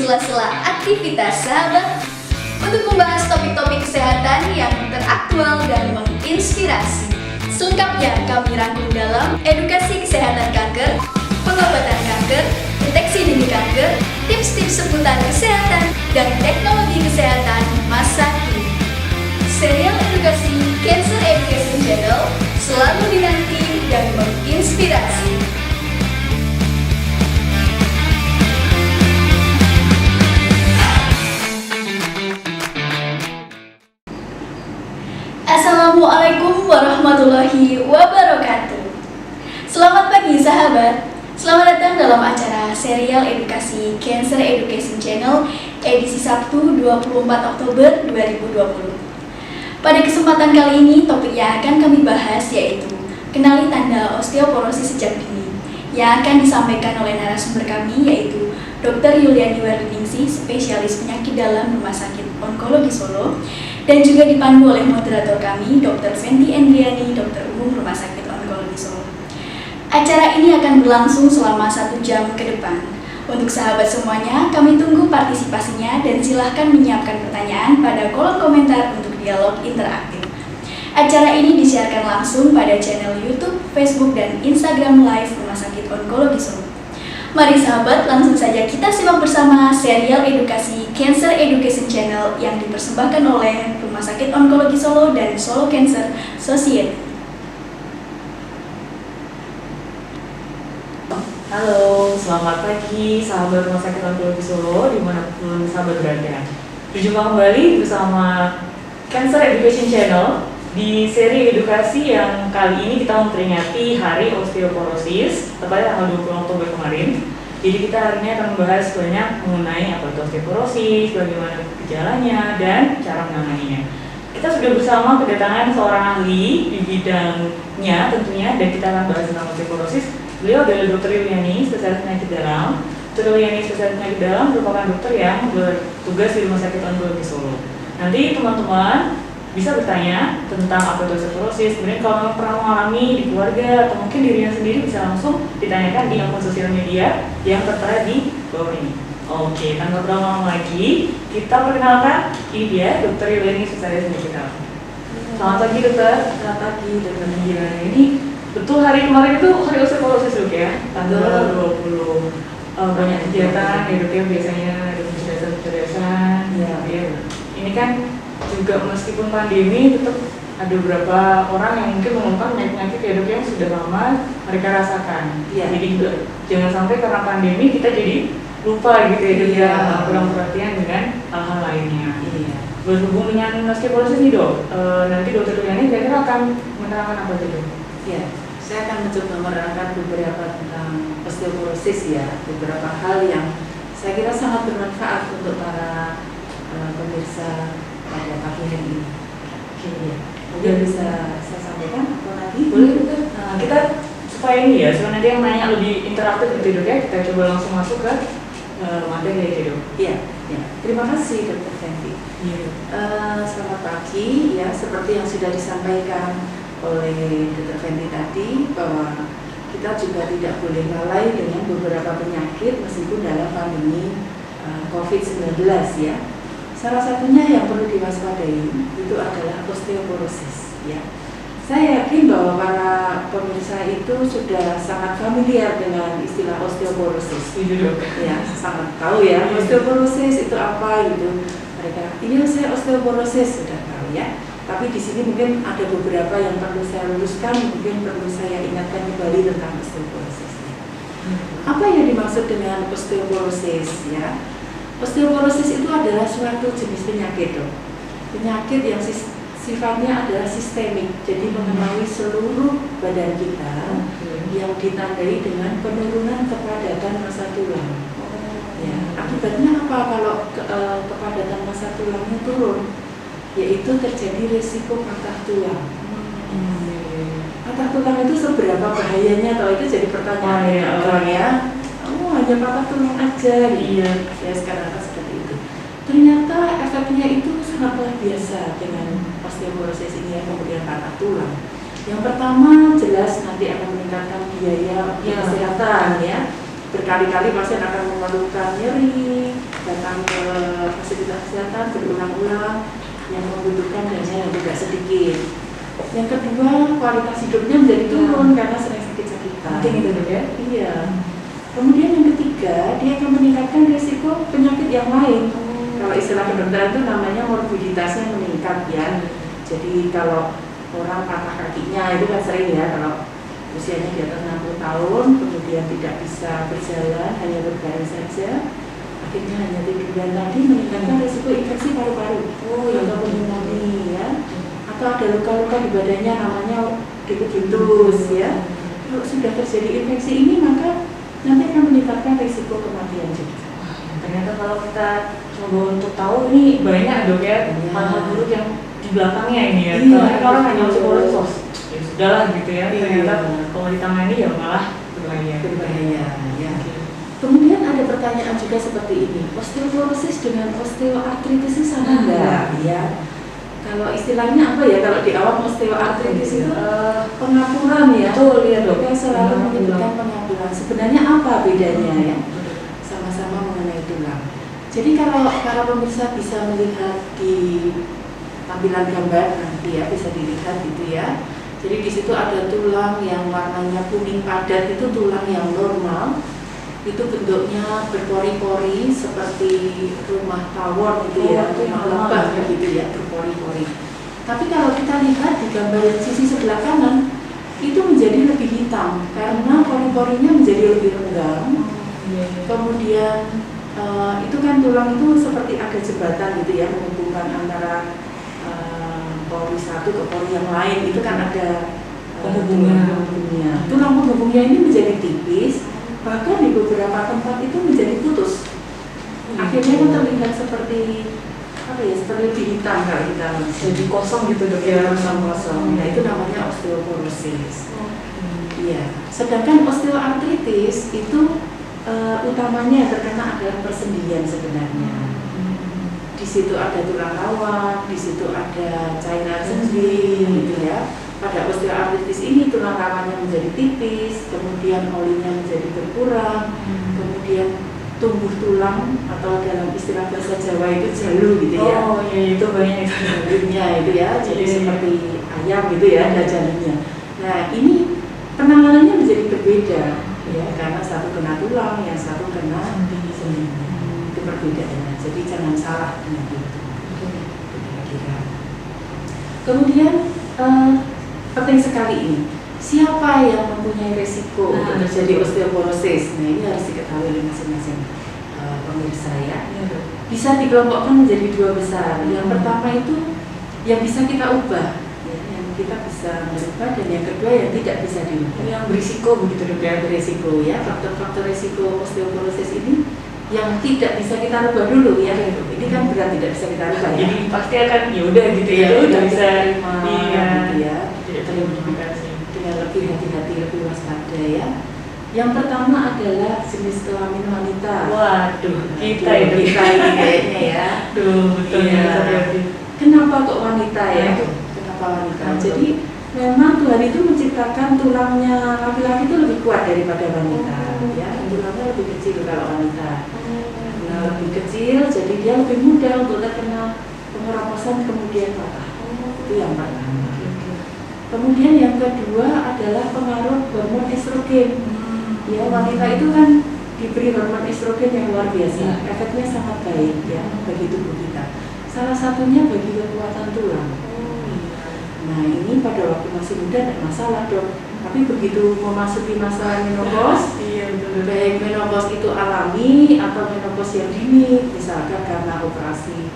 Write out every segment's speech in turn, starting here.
sela-sela aktivitas sahabat untuk membahas topik-topik kesehatan yang teraktual dan menginspirasi. Selengkapnya kami rangkum dalam edukasi kesehatan kanker, pengobatan kanker, deteksi dini kanker, tips-tips seputar kesehatan, dan teknologi kesehatan masa kini. Serial edukasi Cancer Education Channel selalu dinanti dan menginspirasi. Assalamualaikum warahmatullahi wabarakatuh. Selamat pagi sahabat. Selamat datang dalam acara serial edukasi Cancer Education Channel edisi Sabtu 24 Oktober 2020. Pada kesempatan kali ini topik yang akan kami bahas yaitu kenali tanda osteoporosis sejak dini yang akan disampaikan oleh narasumber kami yaitu Dr. Yuliani Wardiningsih, spesialis penyakit dalam Rumah Sakit Onkologi Solo, dan juga dipandu oleh moderator kami, Dr. Fenty Endriani, Dokter Umum Rumah Sakit Onkologi Solo. Acara ini akan berlangsung selama 1 jam ke depan. Untuk sahabat semuanya, kami tunggu partisipasinya dan silahkan menyiapkan pertanyaan pada kolom komentar untuk dialog interaktif. Acara ini disiarkan langsung pada channel YouTube, Facebook, dan Instagram Live Rumah Sakit Onkologi Solo. Mari sahabat, langsung saja kita simak bersama serial edukasi Cancer Education Channel yang dipersembahkan oleh Rumah Sakit Onkologi Solo dan Solo Cancer Society. Halo, selamat pagi sahabat Rumah Sakit Onkologi Solo dimanapun sahabat berada. Berjumpa kembali bersama Cancer Education Channel di seri edukasi yang kali ini kita memperingati Hari Osteoporosis, tepatnya tanggal 20 Oktober kemarin. Jadi kita hari ini akan membahas banyak mengenai apa itu osteoporosis, bagaimana gejalanya, dan cara menanganinya. Kita sudah bersama kedatangan seorang ahli di bidangnya tentunya, dan kita akan bahas tentang osteoporosis. Beliau adalah Dr. Yuliani, spesialis penyakit dalam. Dr. Yuliani, spesialis penyakit dalam, merupakan dokter yang bertugas di Rumah Sakit Onkologi Solo. Nanti teman-teman bisa bertanya tentang apa itu osteoporosis. Kemudian kalau memang pernah mengalami di keluarga atau mungkin dirinya sendiri bisa langsung ditanyakan di akun sosial media yang tertera di bawah ini. Oke, tanpa berlama-lama lagi, kita perkenalkan ini dia Dr. Yuliani, spesialis penyakit dalam. Selamat pagi dokter. Selamat pagi dokter. Gimana ini? Betul hari kemarin itu hari osteoporosis dok ya? Tanggal 20. Banyak kegiatan ya dok ya, biasanya ada pencerdasan. Ya. Ini kan juga meskipun pandemi tetap ada beberapa orang yang mungkin mengungkap penyakit ya dok yang sudah lama mereka rasakan. Ya. Jadi jangan sampai karena pandemi kita jadi lupa gitu ya dok ya, kurang perhatian dengan hal-hal lainnya. Iya. Berhubung dengan osteoporosis nih dok, nanti dokter Yuliani kira-kira akan menerangkan apa itu dok? Ya, saya akan mencoba menerangkan beberapa tentang osteoporosis ya, beberapa hal yang saya kira sangat bermanfaat untuk para pemirsa pada pagi hari ini. Oke, ya. Mungkin bisa saya sampaikan atau nanti boleh betul. Nah, kita supaya ini ya, supaya nanti yang nanya lebih interaktif gitu dok ya, kita coba langsung masuk ke materi ya dok. Iya, ya. Terima kasih Dr. Fenty. Iya. Selamat pagi ya, seperti yang sudah disampaikan oleh Dr. Fenty tadi bahwa kita juga tidak boleh lalai dengan beberapa penyakit meskipun dalam pandemi COVID-19 ya. Salah satunya yang perlu diwaspadai itu adalah osteoporosis ya. Saya yakin bahwa para pemirsa itu sudah sangat familiar dengan istilah osteoporosis. Ya, sangat tahu ya osteoporosis itu apa gitu. Mereka, iya saya osteoporosis sudah tahu ya. Tapi di sini mungkin ada beberapa yang perlu saya luruskan, mungkin perlu saya ingatkan kembali tentang osteoporosis. Apa yang dimaksud dengan osteoporosis ya? Osteoporosis itu adalah suatu jenis penyakit dok. Penyakit yang sifatnya adalah sistemik, jadi mengenai seluruh badan kita yang ditandai dengan penurunan kepadatan massa tulang. Ya, akibatnya apa kalau kepadatan massa tulangnya turun? Yaitu terjadi risiko patah tulang. Patah tulang itu seberapa bahayanya? Atau itu jadi pertanyaan orang ya? Oh, hanya patah tulang aja. Iya, ya sekarang seperti itu. Ternyata efeknya itu sangat luar biasa dengan osteoporosis ini ya, kemudian patah tulang. Yang pertama jelas nanti akan meningkatkan biaya kesehatan ya. Berkali-kali pasien akan mengeluhkan nyeri, datang ke fasilitas kesehatan berulang-ulang, yang membutuhkan dana yang tidak sedikit. Yang kedua, kualitas hidupnya menjadi turun karena sering sakit-sakitan. Penting itu dok ya? Iya. Kemudian yang ketiga, dia akan meningkatkan risiko penyakit yang lain. Kalau istilah kedokteran itu namanya morbiditasnya meningkat ya. Jadi kalau orang patah kakinya itu kan sering ya, kalau usianya di atas 60 tahun, kemudian tidak bisa berjalan, hanya berbaring saja, akhirnya hanya tiduran, tadi meningkatkan risiko infeksi paru-paru atau pneumonia ya, atau ada luka-luka di badannya namanya decubitus ya. Kalau sudah terjadi infeksi ini maka nanti akan meningkatkan risiko kematian juga. Ternyata kalau kita coba untuk tahu ini banyak dok ya hal-hal buruk yang di belakangnya ini ya. Kalau orang hanya osteoporosis, ya sudahlah gitu ya. Ternyata kalau ditangani ya malah berbahaya. Ya. Kemudian ada pertanyaan juga seperti ini, osteoporosis dengan osteoartritis itu sama enggak? Ya. Kalau istilahnya apa ya? Kalau di awam osteoartritis itu pengapuran ya. Betul ya dok. Kita selalu menyebutkan pengapuran. Sebenarnya apa bedanya ya? Sama-sama mengenai tulang. Jadi kalau para pemirsa bisa melihat di tampilan gambar nanti ya, bisa dilihat gitu ya. Jadi di situ ada tulang yang warnanya kuning padat, itu tulang yang normal. Itu bentuknya berpori-pori seperti rumah tawon gitu ya, rumah lebah gitu ya, berpori-pori. Tapi kalau kita lihat di gambar yang sisi sebelah kanan, itu menjadi lebih hitam karena pori-porinya menjadi lebih renggang. Kemudian itu kan tulang itu seperti ada jembatan gitu ya, menghubungkan antara pori satu ke pori yang lain, itu kan ada penghubungnya. Tulang penghubungnya ini menjadi tipis, bahkan di beberapa tempat itu menjadi putus. Akhirnya kan terlihat seperti apa ya, seperti lebih hitam kalau kita Jadi kosong gitu dok ya, kosong. Nah itu namanya osteoporosis. Iya. Sedangkan osteoartritis itu utamanya yang terkena adalah persendian sebenarnya. Di situ ada tulang rawan, di situ ada cairan sendi, gitu ya. Pada osteoartritis ini tulang rawannya menjadi tipis, kemudian olinya menjadi berkurang, kemudian tumbuh tulang atau dalam istilah bahasa Jawa itu jalu gitu ya. Oh iya itu banyak itu. Jalurnya itu ya, jadi seperti ayam gitu ya, ada jalurnya. Nah ini penanganannya menjadi berbeda ya, karena satu kena tulang, yang satu kena sendi. Itu perbedaannya. Jadi jangan salah dengan itu. Kemudian penting sekali ini, siapa yang mempunyai resiko untuk terjadi osteoporosis? Nah ini harus diketahui oleh masing-masing pemirsa ya. Bisa dikelompokkan menjadi dua besar. Yang pertama itu yang bisa kita ubah, ya, yang kita bisa merubah, dan yang kedua yang tidak bisa diubah. Yang berisiko begitu dok ya. Berisiko ya, faktor-faktor risiko osteoporosis ini yang tidak bisa kita rubah dulu ya. Ini kan berat tidak bisa kita rubah ya. Jadi pasti akan ya udah gitu ya, udah bisa iya gitu ya. Tidak termodifikasi. Dengan lebih hati-hati, lebih waspada ya. Yang pertama adalah jenis kelamin wanita. Waduh, kita ini kayaknya ya. Betul ya. Kenapa kok wanita ya? Kenapa wanita? Jadi memang Tuhan itu menciptakan tulangnya laki-laki itu lebih kuat daripada wanita. Ya, tulangnya lebih kecil kalau wanita. Nah, lebih kecil, jadi dia lebih mudah untuk terkena pengeroposan kemudian patah. Itu yang pertama. Kemudian yang kedua adalah pengaruh hormon estrogen. Ya, wanita itu kan diberi hormon estrogen yang luar biasa. Efeknya sangat baik ya bagi tubuh kita. Salah satunya bagi kekuatan tulang. Nah, ini pada waktu masih muda tidak masalah dok. Tapi begitu memasuki masa menopause, baik menopause itu alami atau menopause yang dini, misalkan karena operasi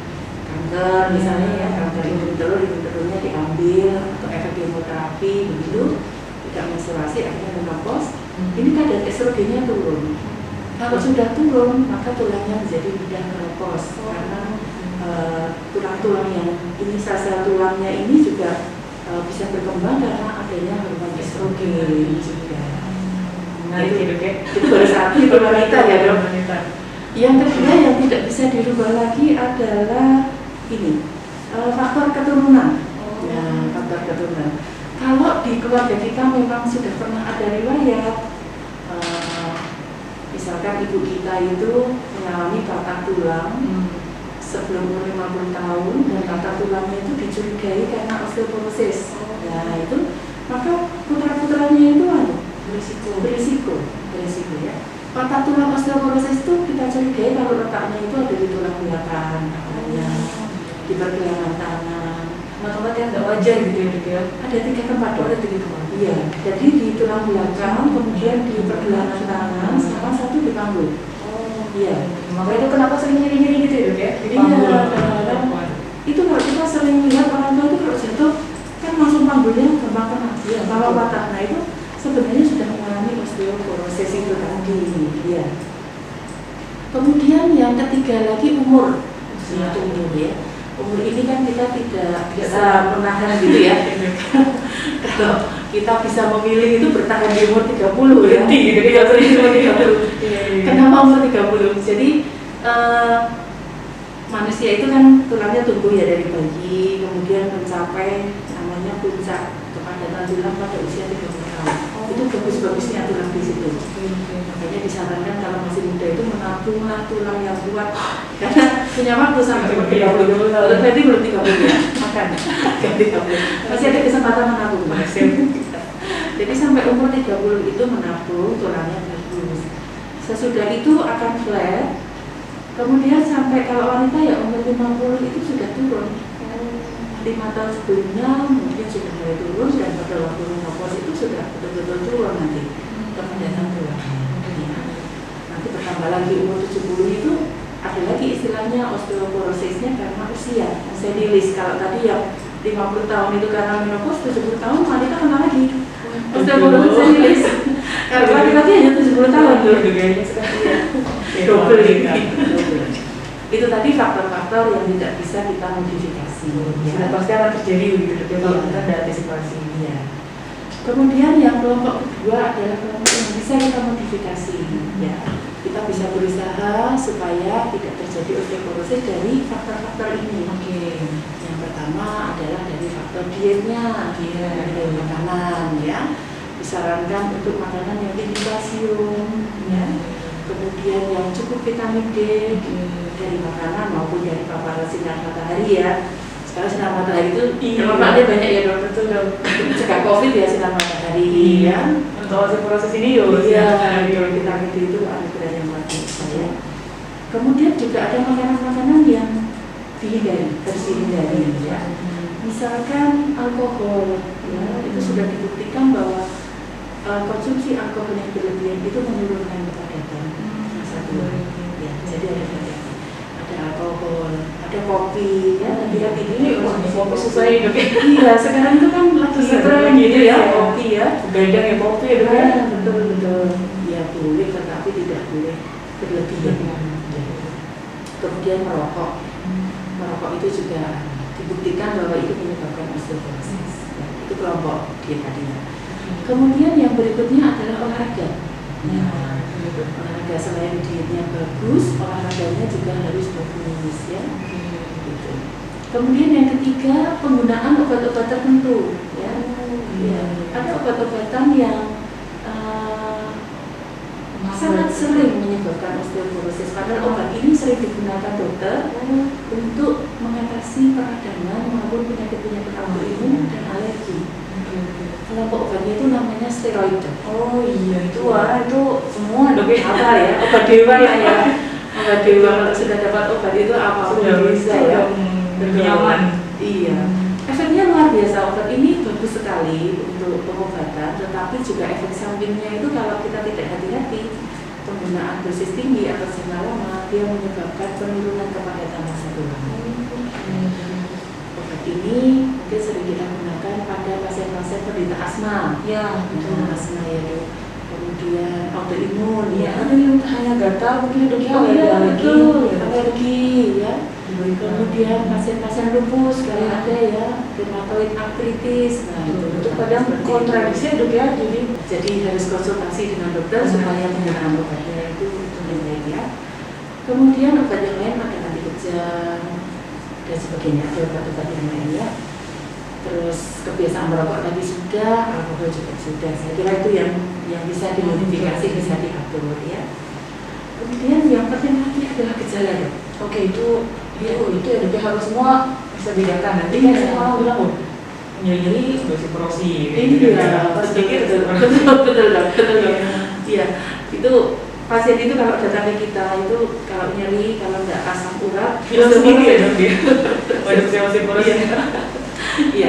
kanker, misalnya ya kanker imun telurnya diambil atau efek kemoterapi begitu, tidak menstruasi akhirnya menopause, ini kadar estrogennya turun. Kalau sudah turun, maka tulangnya menjadi mudah keropos karena tulang-tulang yang ini sel-sel tulangnya ini juga bisa berkembang karena adanya hormon estrogen juga. Nah itu ya. Itu baru satu itu wanita ya dok. Yang kedua yang tidak bisa dirubah lagi adalah ini faktor keturunan. Nah, faktor keturunan. Kalau di keluarga kita memang sudah pernah ada riwayat, misalkan ibu kita itu mengalami patah tulang sebelum umur 50 tahun dan patah tulangnya itu dicurigai karena osteoporosis. Nah itu maka putra-putranya itu berisiko ya. Patah tulang osteoporosis itu kita curigai kalau letaknya itu ada di tulang belakang, di pergelangan tangan. Tempat yang tidak wajar gitu ya dok ya. Ada 3 tempat dok. Ada 3 tempat. Iya, jadi di tulang belakang, kemudian di pergelangan tangan, sama satu di panggul. Iya. Makanya itu kenapa sering nyeri-nyeri gitu ya dok ya? Di panggul. Itu kalau kita sering lihat orang tua itu kalau jatuh kan langsung panggulnya gampang kena. Iya. Kalau patah, nah itu sebenarnya sudah mengalami osteoporosis itu tadi. Iya. Kemudian yang ketiga lagi umur. Umur ya. Umur ini kan kita tidak bisa menahan gitu ya. Kalau kita bisa memilih itu bertahan di umur 30 ya. Jadi umur 30. Kenapa umur 30? Jadi manusia itu kan tulangnya tumbuh ya dari bayi, kemudian mencapai namanya puncak kepadatan tulang pada usia 30 tahun. Itu bagus-bagusnya tulang di situ. Makanya disarankan kalau masih muda itu menabunglah tulang yang kuat karena punya waktu sampai umur 30. Kalau berarti belum 30 ya, makan 30. Masih ada kesempatan menabung. Jadi sampai umur 30 itu menabung tulangnya bagus. Sesudah itu akan flat. Kemudian sampai kalau wanita ya umur 50 itu sudah turun. 5 tahun sebelumnya mungkin sudah mulai turun dan pada waktu menopause itu sudah betul-betul turun nanti kepadatan tulang. Nanti bertambah lagi umur 70 itu ada lagi istilahnya osteoporosisnya karena usia senilis. Kalau tadi yang 50 tahun itu karena menopause, 70 tahun wanita kena lagi osteoporosis senilis. Kalau laki-laki hanya 70 tahun tuh. Double ini. Itu tadi faktor-faktor yang tidak bisa kita modifikasi. Sudah pasti akan terjadi begitu kalau kita tidak antisipasi. Ya. Kemudian yang kelompok kedua adalah kelompok yang bisa kita modifikasi. Ya. Kita bisa berusaha supaya tidak terjadi osteoporosis dari faktor-faktor ini. Yang pertama adalah dari faktor dietnya, dari makanan ya. Disarankan untuk makanan yang tinggi kalsium ya. Kemudian yang cukup vitamin D dari makanan maupun dari paparan sinar matahari ya. Sekarang sinar matahari itu manfaatnya banyak ya dok. Betul dok. Cegah COVID ya sinar matahari ya. Untuk osteoporosis ini vitamin D itu ada peran yang luar biasa ya. Kemudian juga ada makanan-makanan yang dihindari, harus dihindari ya. Misalkan alkohol ya, itu sudah dibuktikan bahwa konsumsi alkohol yang berlebihan itu menurunkan kepadatan masa tua. Ya, jadi ada alkohol, ada kopi, ya. Hati-hati ini kopi susah hidup. Iya, sekarang itu kan lagi tren gitu ya, kopi ya. Begadang ya kopi ya dok ya. Betul. Ya boleh, tetapi tidak boleh berlebihan. Kemudian merokok. Merokok itu juga dibuktikan bahwa itu menyebabkan osteoporosis. Ya, itu kelompok dia tadinya. Kemudian yang berikutnya adalah olahraga. Olahraga selain dietnya bagus, olahraganya juga harus bagus ya. Gitu. Kemudian yang ketiga penggunaan obat-obat tertentu. Ya. Ada obat-obatan yang sangat sering menyebabkan osteoporosis. Padahal obat ini sering digunakan dokter untuk mengatasi peradangan maupun penyakit-penyakit autoimun dan alergi. Kelompok obatnya itu namanya steroid. Oh iya itu itu semua dok ya. Apa ya? Obat dewa ya. Obat dewa kalau sudah dapat obat itu apa sudah bisa ya. Nyaman. Iya. Efeknya luar biasa. Obat ini bagus sekali untuk pengobatan, tetapi juga efek sampingnya itu kalau kita tidak hati-hati, penggunaan dosis tinggi atau jangka lama dia menyebabkan penurunan kepadatan masa tulang. Obat ini mungkin sering kita gunakan pada pasien-pasien penderita asma. Ya, Asma ya dok. Kemudian autoimun ya. Ada yang hanya gatal mungkin dok ya. Alergi ya. Kemudian pasien-pasien lupus kalian ada ya, rheumatoid arthritis. Nah itu kadang kontradiksi dok ya. Jadi harus konsultasi dengan dokter supaya penggunaan obatnya itu lebih baik ya. Kemudian obat yang lain ada anti kejang dan sebagainya, ada obat-obat yang lain ya. Terus kebiasaan merokok tadi sudah, alkohol juga sudah. Saya kira itu yang bisa dimodifikasi, bisa diatur ya. Kemudian yang penting lagi adalah gejala dok. Oke, itu ya dok, harus semua bisa bedakan. Nanti kan semua orang bilang, oh nyeri osteoporosis. Iya, sedikit betul dok. Iya, itu pasien itu kalau datang ke kita itu kalau nyeri, kalau nggak asam urat, hilang sendiri ya dok dia. Waduh, osteoporosis. Iya.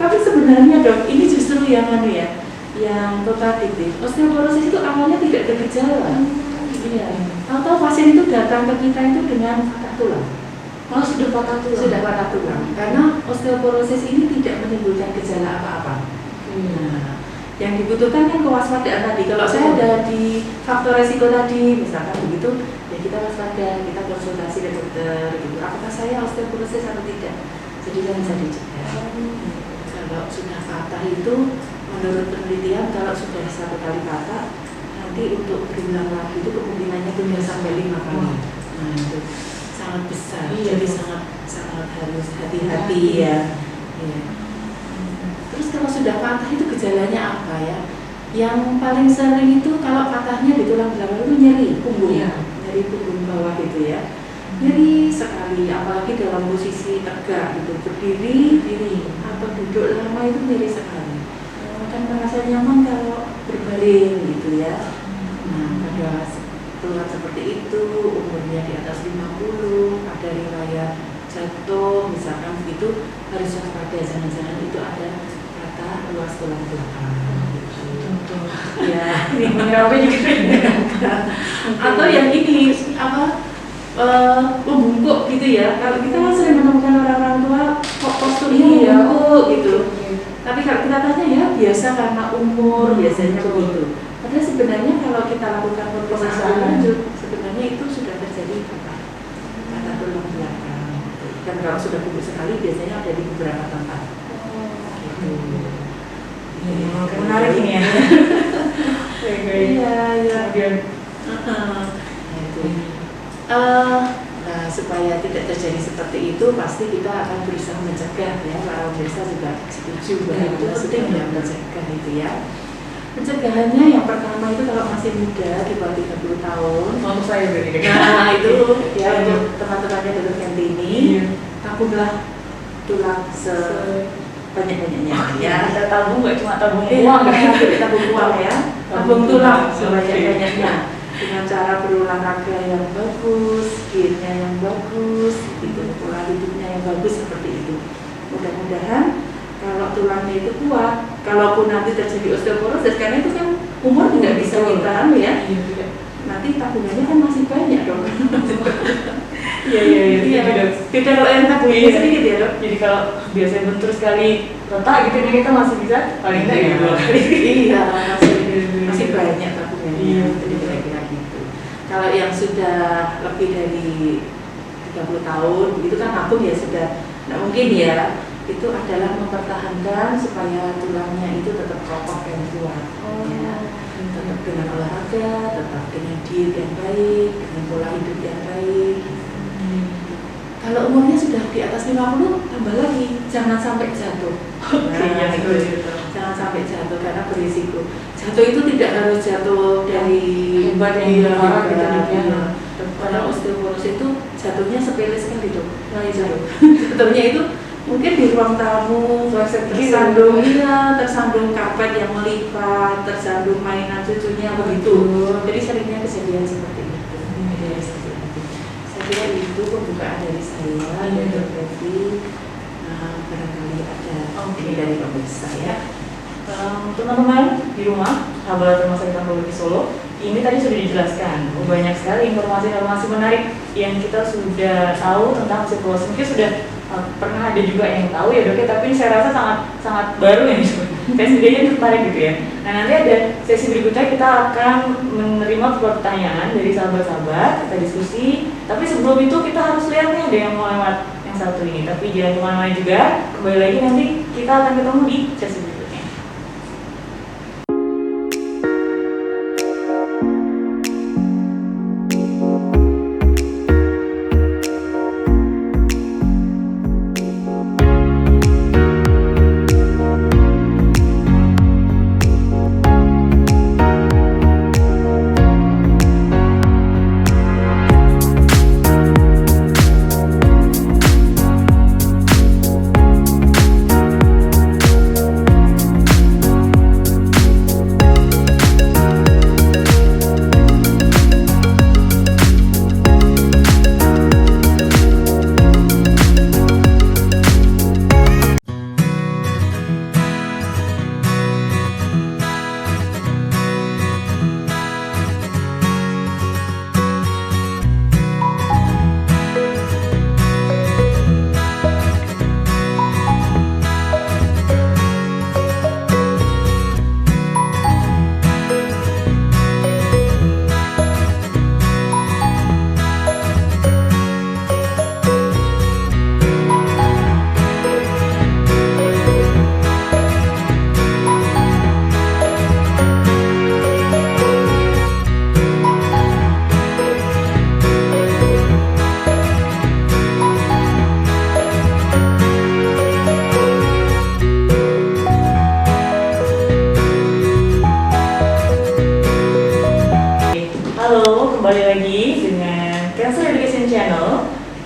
Tapi sebenarnya dok, ini justru yang yang kontradiktif. Osteoporosis itu awalnya tidak ada gejala. Iya. Tahu-tahu pasien itu datang ke kita itu dengan patah tulang. Malah sudah patah tulang. Sudah patah tulang. Karena osteoporosis ini tidak menimbulkan gejala apa-apa. Nah, yang dibutuhkan kan kewaspadaan tadi. Kalau saya ada di faktor resiko tadi, misalkan begitu, ya kita waspada, kita konsultasi ke dokter. Gitu. Apakah saya osteoporosis atau tidak? Jadi kan bisa dicegah. Kalau sudah patah itu, menurut penelitian, kalau sudah 1 kali patah, nanti untuk berulang lagi itu kemungkinannya 3 sampai 5 kali. Nah itu sangat besar. Jadi sangat harus hati-hati ya. Iya. Terus kalau sudah patah itu gejalanya apa ya? Yang paling sering itu kalau patahnya di tulang belakang itu nyeri punggung, nyeri punggung bawah gitu ya. Nyeri sekali, apalagi dalam posisi tegak gitu, berdiri, atau duduk lama itu nyeri sekali. Dan merasa nyaman kalau berbaring gitu ya. Nah, pada keluar seperti itu, umurnya di atas 50, ada riwayat jatuh, misalkan begitu, harus waspada, jangan-jangan itu ada patah ruas tulang belakang. Gitu. Ya, ini mengenai juga. Atau yang ini membungkuk gitu ya. Kalau kita kan sering menemukan orang-orang tua kok posturnya membungkuk gitu. Tapi kalau kita tanya ya biasa karena umur biasanya begitu. Padahal sebenarnya kalau kita lakukan pemeriksaan lanjut, sebenarnya itu sudah terjadi patah tulang belakang. Dan kalau sudah bungkuk sekali biasanya ada di beberapa tempat. Gitu. Menarik ini ya. Iya. Nah, supaya tidak terjadi seperti itu, pasti kita akan berusaha mencegah ya. Para pemirsa juga setuju bahwa itu penting ya mencegah itu ya. Pencegahannya yang pertama itu kalau masih muda di bawah 30 tahun. Untuk saya berarti. Nah itu ya untuk teman-temannya dokter Kenti ini, tabunglah tulang sebanyak-banyaknya ya. Kita tabung nggak cuma tabung uang, uang, tabung uang ya, tabung tulang sebanyak-banyaknya dengan cara berolahraga yang bagus, dietnya yang bagus, gitu, pola hidupnya yang bagus seperti itu. Mudah-mudahan kalau tulangnya itu kuat, kalaupun nanti terjadi osteoporosis, karena itu kan umur tidak bisa kita ya, nanti tabungannya kan masih banyak dong. Iya. Tidak kalau yang tabungannya sedikit ya dok. Jadi kalau biasanya bentur sekali retak gitu, jadi kita masih bisa paling tidak ya 2 kali. Iya, masih banyak tabungannya. Iya. Jadi kira-kira gitu. Kalau yang sudah lebih dari 30 tahun, itu kan tabung ya sudah, nah mungkin ya itu adalah mempertahankan supaya tulangnya itu tetap kokoh dan kuat. Ya. Tetap dengan olahraga, tetap dengan diet yang baik, dengan pola hidup yang baik. Kalau umurnya sudah di atas 50, tambah lagi, jangan sampai jatuh. Jangan sampai jatuh karena berisiko. Jatuh itu tidak harus jatuh dari hebat yang parah gitu ya. Karena osteoporosis itu jatuhnya sepele sekali dok. Jatuhnya itu mungkin di ruang tamu, tersandung karpet yang melipat, tersandung mainan cucunya begitu. Jadi seringnya kejadian seperti itu. Saya kira itu pembukaan dari saya dan Dokter. Barangkali ada ini dari pemirsa ya. Teman-teman di rumah, sahabat Rumah Sakit Onkologi Solo, ini tadi sudah dijelaskan. Banyak sekali informasi-informasi menarik yang kita sudah tahu tentang osteoporosis. Mungkin sudah pernah ada juga yang tahu ya dok ya, tapi saya rasa sangat baru ya. Saya sendiri tertarik gitu ya. Nah nanti ada sesi berikutnya kita akan menerima pertanyaan dari sahabat-sahabat, kita diskusi. Tapi sebelum itu kita harus lihat nih ada yang mau lewat yang satu ini. Tapi jangan kemana-mana juga, kembali lagi nanti kita akan ketemu di sesi berikutnya.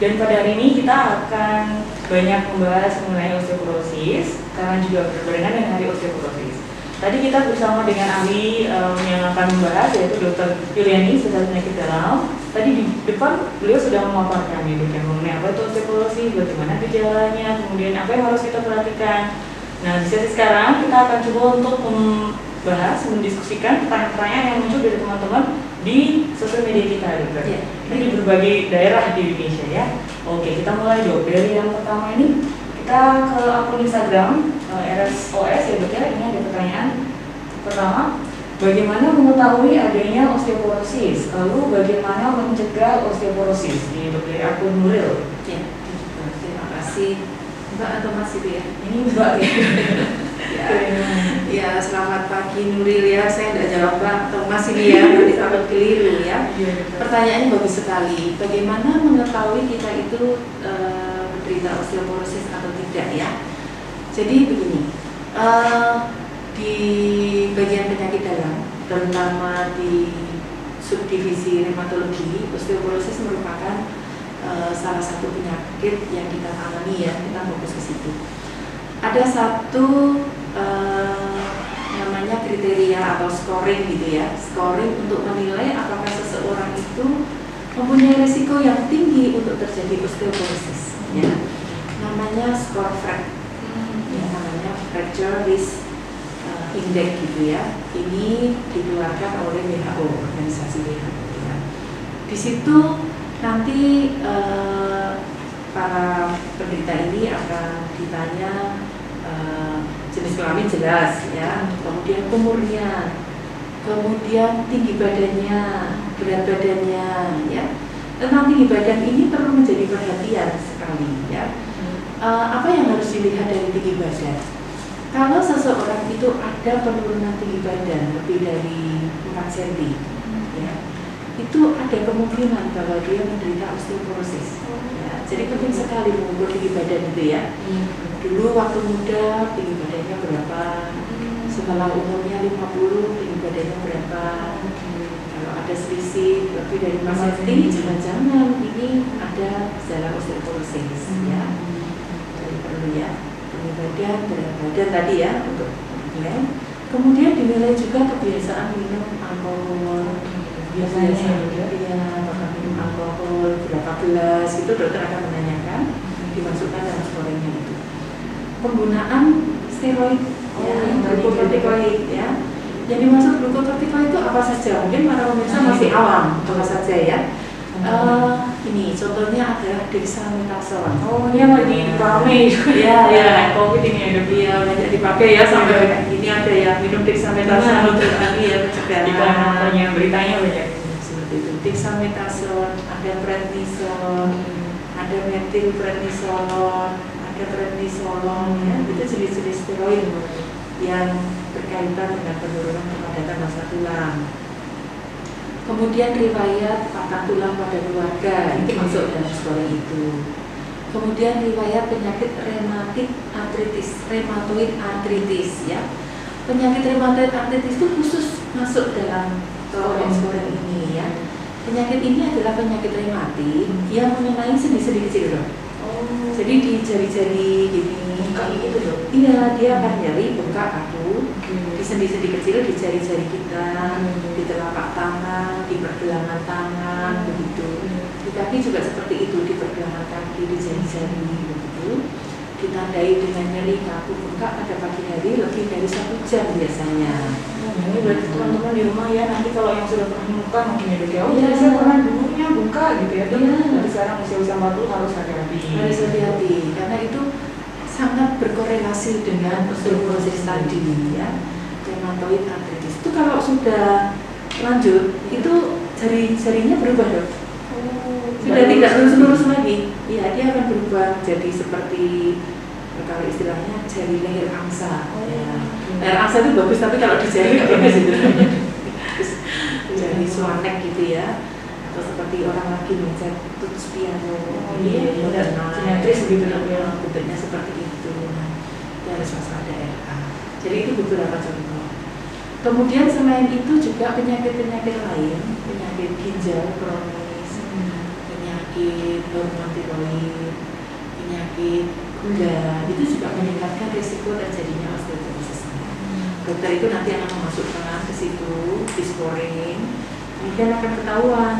Dan pada hari ini kita akan banyak membahas mengenai osteoporosis karena juga berbarengan dengan hari osteoporosis. Tadi kita bersama dengan ahli yang akan membahas, yaitu Dr. Yuliani, spesialis penyakit dalam. Tadi di depan beliau sudah memaparkan mengenai apa itu osteoporosis, bagaimana gejalanya, kemudian apa yang harus kita perhatikan. Nah, di sesi sekarang kita akan coba untuk membahas, mendiskusikan pertanyaan-pertanyaan yang muncul dari teman-teman di sosial media kita, Dokter. Ya. Di berbagai daerah di Indonesia ya. Oke, kita mulai dong dari yang pertama ini. Kita ke akun Instagram RSOS ya Dok ya. Ini ada pertanyaan pertama, bagaimana mengetahui adanya osteoporosis? Lalu bagaimana mencegah osteoporosis? Ini Dok dari akun Nuril. Ya, terima kasih Mbak atau Mas itu ya? Ini Mbak ya. Ya, selamat pagi Nuril ya. Saya tidak jawab Mbak atau Mas ini ya, nanti takut keliru ya. Pertanyaannya bagus sekali. Bagaimana mengetahui kita itu menderita osteoporosis atau tidak ya? Jadi begini, di bagian penyakit dalam, terutama di subdivisi rheumatologi, osteoporosis merupakan salah satu penyakit yang kita tangani ya, kita fokus ke situ. Ada satu namanya kriteria atau scoring gitu ya, scoring untuk menilai apakah seseorang itu mempunyai risiko yang tinggi untuk terjadi osteoporosis ya. Namanya score FRAC ya, namanya Fracture Risk Index gitu ya. Ini dikeluarkan oleh WHO, organisasi WHO ya. Di situ nanti para penderita ini akan ditanya jenis kelamin jelas ya, kemudian umurnya, kemudian tinggi badannya, berat badannya ya. Tentang tinggi badan ini perlu menjadi perhatian sekali ya. Apa yang harus dilihat dari tinggi badan? Kalau seseorang itu ada penurunan tinggi badan lebih dari 4 cm ya, itu ada kemungkinan bahwa dia menderita osteoporosis ya. Jadi penting sekali mengukur tinggi badan itu ya. Dulu waktu muda tinggi badannya berapa, setelah umurnya 50 tinggi badannya berapa. Kalau ada selisih lebih dari 5 cm, jangan-jangan ini ada gejala osteoporosis ya. Jadi perlu ya, tinggi badan, berat badan tadi ya untuk dinilai. Kemudian dinilai juga kebiasaan minum alkohol. Biasanya ya, apakah minum alkohol berapa gelas itu dokter akan menanyakan, dimasukkan dalam scoringnya itu. Penggunaan steroid ya, glukokortikoid ya. Yang dimaksud glukokortikoid itu apa saja? Mungkin para pemirsa masih awam apa saja ya. Ini contohnya adalah dexamethasone. Oh, ini yang lagi dipakai ya, COVID ini ada. Iya, banyak dipakai ya sampai ini ada ya, minum dexamethasone untuk ya pencegahan. Iklan beritanya banyak Seperti itu. Dexamethasone, ada prednisone, ada metilprednisolone, ada prednisolone ya. Itu jenis-jenis steroid yang berkaitan dengan penurunan kepadatan massa tulang. Kemudian riwayat patah tulang pada keluarga itu masuk dalam scoring itu. Kemudian riwayat penyakit rematik artritis, rheumatoid arthritis ya. Penyakit rheumatoid arthritis itu khusus masuk dalam scoring ini ya. Penyakit ini adalah penyakit rematik yang mengenai sendi-sendi kecil dong. Jadi di jari-jari gini, bengkak gitu loh. Iya, dia akan nyeri bengkak kaku di sendi-sendi kecil, di jari-jari kita, di telapak tangan, di pergelangan tangan, begitu. Di kaki juga seperti itu, di pergelangan kaki, di jari-jari, begitu. Ditandai dengan nyeri kaku bengkak pada pagi hari lebih dari 1 jam biasanya. Ini berarti teman-teman di rumah ya, nanti kalau yang sudah pernah menemukan mungkin ya dok ya, Iya. saya pernah dulunya buka gitu ya, Iya. tapi sekarang usia-usia 40 harus hati-hati. Harus hati-hati karena itu sangat berkorelasi dengan osteoporosis tadi ya, rheumatoid arthritis. Itu kalau sudah lanjut itu jari-jarinya berubah dok. Sudah tidak lurus-lurus lagi. Iya, dia akan berubah jadi seperti kalau istilahnya jari leher angsa. Ya. Leher angsa itu bagus tapi kalau di jari nggak bagus itu. Jari swanek gitu ya. Atau seperti orang lagi mencet tuts piano. Simetris gitu ya. Bentuknya seperti itu. Nah, itu harus waspada RA. Jadi itu beberapa contoh. Kemudian selain itu juga penyakit-penyakit lain, penyakit ginjal kronis, penyakit penyakit hormon tiroid, penyakit gula, itu juga meningkatkan risiko terjadinya osteoporosis. Dokter itu nanti akan memasukkan ke situ, di scoring, kemudian akan ketahuan,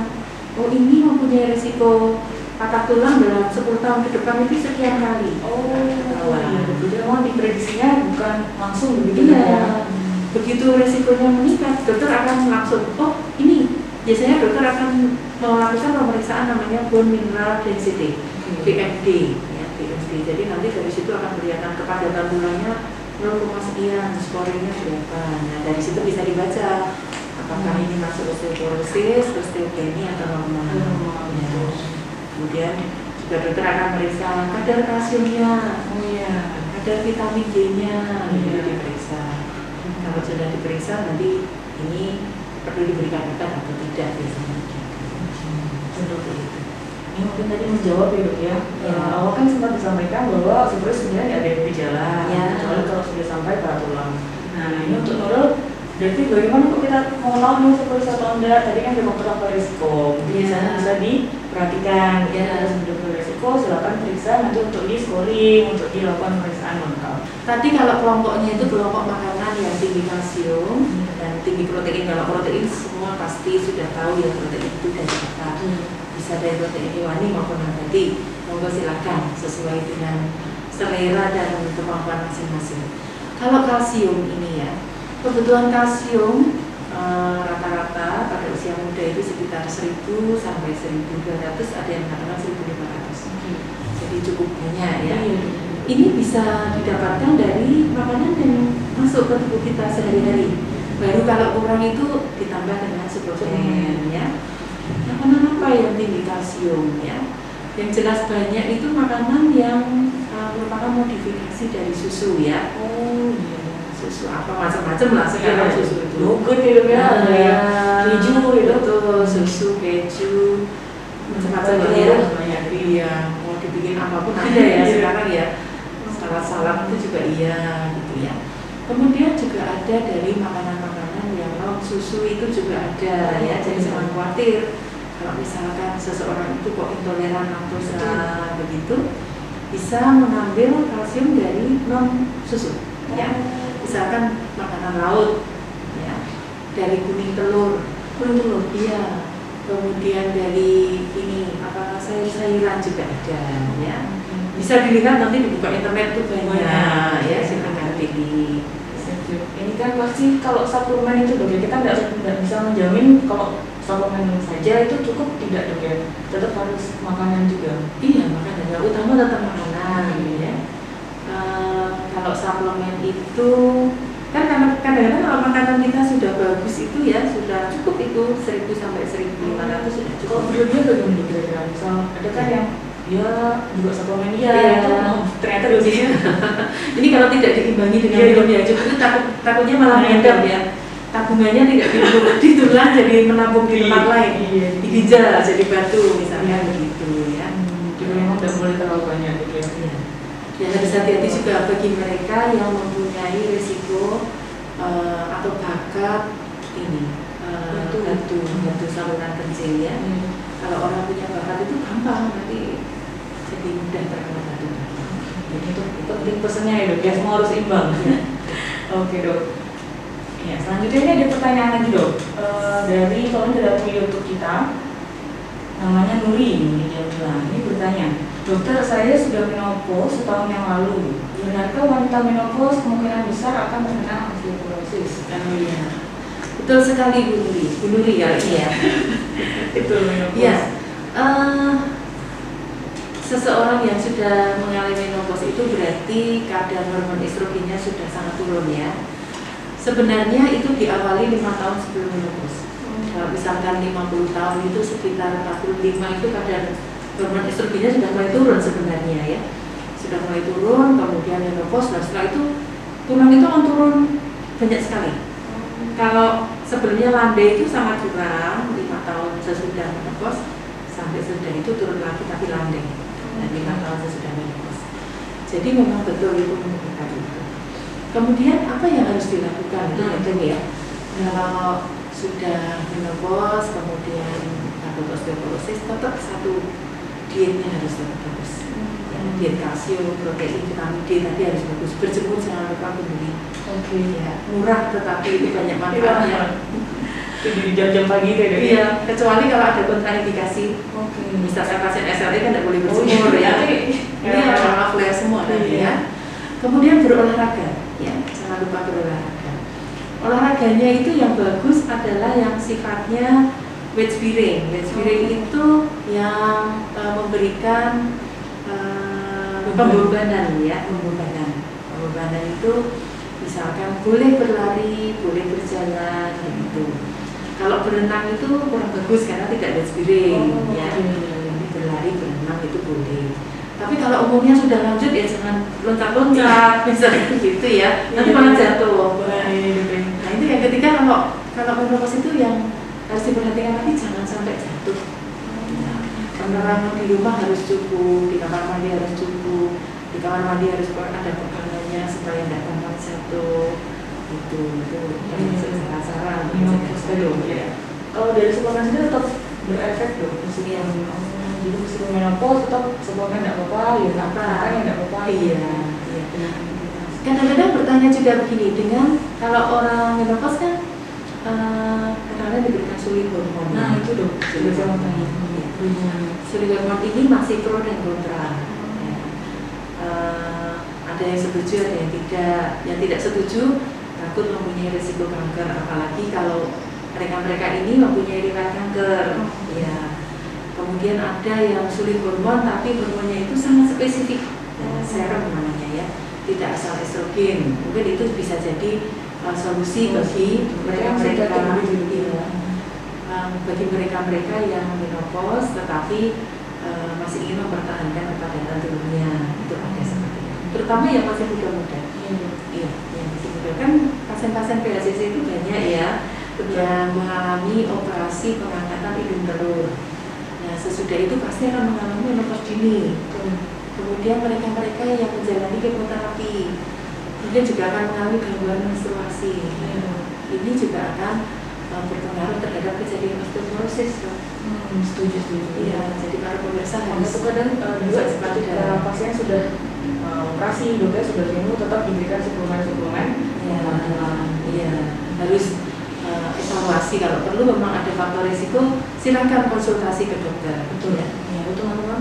oh ini mempunyai risiko patah tulang dalam 10 tahun ke depan itu sekian kali. Jadi memang diprediksinya bukan langsung begitu ya. Begitu resikonya meningkat, dokter akan langsung, oh ini biasanya dokter akan melakukan pemeriksaan namanya bone mineral density, BMD, ya, BMD. Jadi nanti dari situ akan kelihatan kepadatan tulangnya 0, sekian, scoringnya berapa. Nah dari situ bisa dibaca apakah ini masuk osteoporosis, osteopenia atau normal. Ya. Kemudian juga dokter akan meriksa kadar kalsiumnya, kadar vitamin D-nya, diperiksa. Kalau sudah diperiksa nanti ini perlu diberikan obat atau tidak biasanya. Ini mungkin tadi menjawab ya dok ya. Awal kan sempat disampaikan bahwa sebenarnya tidak ada gejala, kecuali kalau sudah sampai pada tulang. Nah ini untuk Nurul, berarti bagaimana kok kita mau tahu nih seperti atau enggak? Tadi kan ada faktor risiko, biasanya bisa diperhatikan. Sudah berisiko, silakan periksa nanti untuk di scoring, untuk dilakukan pemeriksaan lengkap. Tadi kalau kelompoknya itu kelompok makanan yang tinggi kalsium dan tinggi protein. Kalau protein semua pasti sudah tahu ya, protein itu dari apa. Bisa dari protein hewani maupun nabati. Monggo silakan sesuai dengan selera dan kemampuan masing-masing. Kalau kalsium ini ya, kebutuhan kalsium rata-rata pada usia muda itu sekitar 1000 sampai 1200, ada yang mengatakan 1500. Jadi cukup banyak ya. Ini bisa didapatkan dari makanan yang masuk ke tubuh kita sehari-hari. Baru kalau kurang itu ditambah dengan suplemen ya. Makanan apa yang tinggi kalsium ya? Yang jelas banyak itu makanan yang merupakan modifikasi dari susu ya. Susu apa macam-macam lah sekarang susu itu. Yogurt gitu ya, keju gitu, susu, keju, macam-macam banyak. Iya, mau dibikin apapun ada ya sekarang ya. Salad itu juga iya gitu ya. Kemudian juga ada dari makanan-makanan yang non susu itu juga ada ya. Jadi jangan khawatir kalau misalkan seseorang itu kok intoleran laktosa begitu, bisa mengambil kalsium dari non susu ya. Misalkan makanan laut ya, dari kuning telur iya. Kemudian dari ini apa sayur-sayuran juga ada ya. Bisa dilihat nanti dibuka internet tuh banyak ya, silakan pilih. Ini kan pasti kalau suplemen itu dok ya, kita tidak bisa menjamin kalau suplemen saja itu cukup, tidak dok ya, tetap harus makanan juga. Iya, makanan yang utama tetap makanan ya. Kalau suplemen itu kan kadang-kadang kalau makanan kita sudah bagus itu ya sudah cukup, itu 1000 sampai 1500 sudah cukup. Kalau berlebihan bagaimana dok kira-kira? Misal ada kan yang dia juga suplemen ternyata dosisnya ini kalau tidak diimbangi dengan minum yang cukup itu takutnya malah mengendap ya, tabungannya tidak di tulang jadi menampung di tempat lain, di ginjal jadi batu misalnya begitu ya. Jadi memang tidak boleh terlalu banyak gitu ya. Dan harus hati-hati juga bagi mereka yang mempunyai risiko atau bakat ini batu saluran kencing ya. Kalau orang punya bakat itu gampang nanti jadi mudah terkena batu. Jadi itu penting pesannya ya dok ya, semua harus imbang. Oke dok. Ya, selanjutnya ini ada pertanyaan lagi dok. Dari akun YouTube kita, namanya Nuri ini bertanya, dokter saya sudah menopause setahun yang lalu. Benarkah wanita menopause kemungkinan besar akan terkena osteoporosis? Betul sekali Bu Nuri ya. Itu menopause. Ya, seseorang yang sudah mengalami menopause itu berarti kadar hormon estrogennya sudah sangat turun ya. Sebenarnya itu diawali 5 tahun sebelum menopause. Kalau misalkan 50 tahun itu sekitar 45 itu kadar hormon estrogennya sudah mulai turun sebenarnya ya. Sudah mulai turun, kemudian menopause, dan setelah itu tulang itu akan turun banyak sekali. Kalau sebelumnya landai itu sangat kurang, 5 tahun sesudah menopause sampai sudah itu turun lagi tapi landai, dan 5 tahun sesudah menopause. Jadi memang betul itu menunjukkan itu. Kemudian apa yang harus dilakukan itu ya? Kalau sudah menopause kemudian takut osteoporosis, tetap satu dietnya harus tetap bagus. Ya, diet kalsium, protein, vitamin D tadi harus bagus. Berjemur jangan lupa beli. Oke. Ya, murah tetapi itu banyak manfaatnya. Itu di jam-jam pagi itu ya dok? Iya, kecuali kalau ada kontraindikasi. Oke. Misalnya pasien SLE kan tidak boleh berjemur ya. Ini malah flare semua tadi ya. Kemudian berolahraga, ya jangan lupa berolahraga. Olahraganya itu yang bagus adalah yang sifatnya weight bearing. Weight bearing itu yang memberikan pembebanan ya, pembebanan itu misalkan boleh berlari, boleh berjalan gitu. Kalau berenang itu kurang bagus karena tidak weight bearing ya. Tapi berlari, berenang itu boleh. Tapi kalau umurnya sudah lanjut ya jangan loncat-loncat misalnya gitu ya. Nanti malah jatuh. Nah itu yang ketiga kalau menopause itu yang harus diperhatikan lagi jangan sampai jatuh. Penerangan di rumah harus cukup, di kamar mandi harus cukup, di kamar mandi harus ada pegangannya supaya tidak gampang jatuh. Itu saran-saran. Kalau dari suplemen sendiri tetap berefek dok, jadi meskipun menopause tetap suplemen tidak apa-apa, ya makan tidak apa-apa. Iya. Kadang-kadang bertanya juga begini, dengan kalau orang menopause kan kadang-kadang diberikan sulit hormon. Nah itu dok, sudah saya mau tanya. Sulit hormon ini masih pro dan kontra. Ada yang setuju, ada yang tidak. Yang tidak setuju takut mempunyai risiko kanker, apalagi kalau mereka ini mempunyai riwayat kanker. Ya. Kemudian ada yang sulit hormon, tapi hormonnya itu sangat spesifik, serum namanya ya, tidak asal estrogen. Mungkin itu bisa jadi solusi bagi mereka yang menopause, tetapi masih ingin mempertahankan kepadatan tubuhnya. Itu ada seperti itu. Terutama yang masih muda-muda. Iya, yang masih muda kan pasien-pasien PHCC itu banyak ya, yang mengalami operasi pengangkatan hidung telur. Nah, sesudah itu pasti akan mengalami menopause dini. Kemudian mereka yang menjalani kemoterapi, kemudian juga akan mengalami gangguan menstruasi. Ini juga akan berpengaruh terhadap kejadian osteoporosis. Setuju. Iya, jadi para pemirsa harus kadang juga seperti pasien sudah operasi, dokter sudah sembuh, tetap diberikan suplemen. Iya, harus evaluasi kalau perlu memang ada faktor risiko, silakan konsultasi ke dokter. Betul ya, betul teman-teman.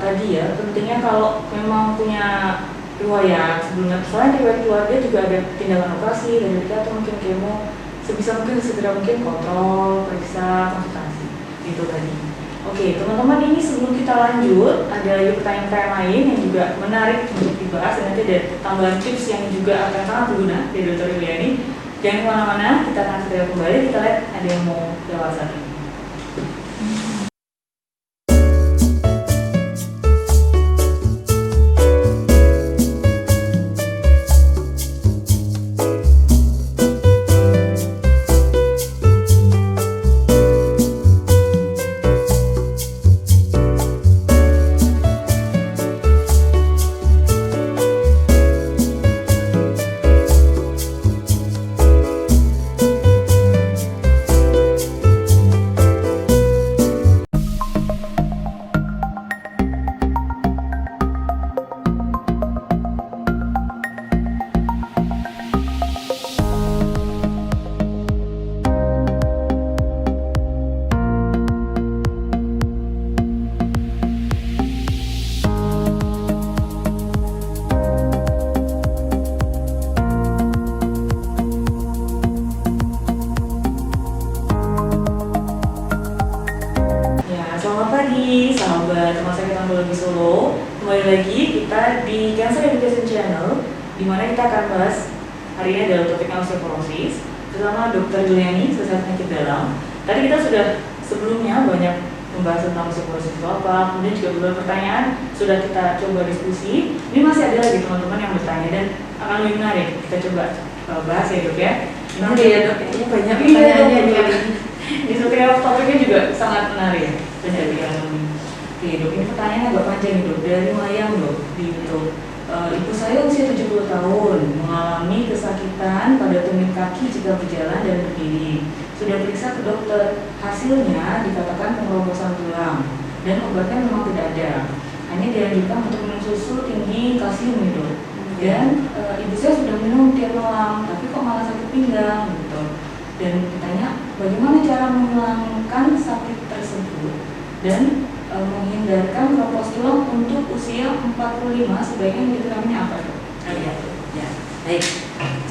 Tadi ya pentingnya kalau memang punya riwayat sebelumnya, selain riwayat keluarga juga ada tindakan operasi dan juga atau mungkin kemo, sebisa mungkin segera mungkin kontrol, periksa, konsultasi itu tadi. Oke teman-teman, ini sebelum kita lanjut ada pertanyaan-pertanyaan lain yang juga menarik untuk dibahas dan nanti ada tambahan tips yang juga akan sangat berguna dari Dr. Yuliani. Jangan kemana-mana, kita akan segera kembali, kita lihat ada yang mau jawab saat ini. Kembali lagi kita di Cancer Education Channel, di mana kita akan bahas hari ini adalah topik osteoporosis bersama Dr. Yuliani, spesialis penyakit dalam. Tadi kita sudah sebelumnya banyak membahas tentang osteoporosis itu apa, kemudian juga beberapa pertanyaan sudah kita coba diskusi. Ini masih ada lagi teman-teman yang bertanya dan akan lebih menarik. Kita coba bahas ya dok ya. Nanti ya dok, kayaknya banyak pertanyaannya kali ini. Di setiap topiknya juga sangat menarik ya. Oke dok, ini pertanyaan agak panjang nih dok, dari Mayang dok di YouTube. Ibu saya usia 70 tahun, mengalami kesakitan pada tumit kaki jika berjalan dan berdiri. Sudah periksa ke dokter, hasilnya dikatakan pengerobosan tulang. dan obatnya memang tidak ada. Hanya dianjurkan untuk minum susu tinggi kalsium gitu. Dan ibu saya sudah minum tiap malam, tapi kok malah sakit pinggang gitu. Dan ditanya bagaimana cara menghilangkan sakit tersebut dan menghindarkan keropos tulang untuk usia 45 sebaiknya vitaminnya apa dok? Ya, baik.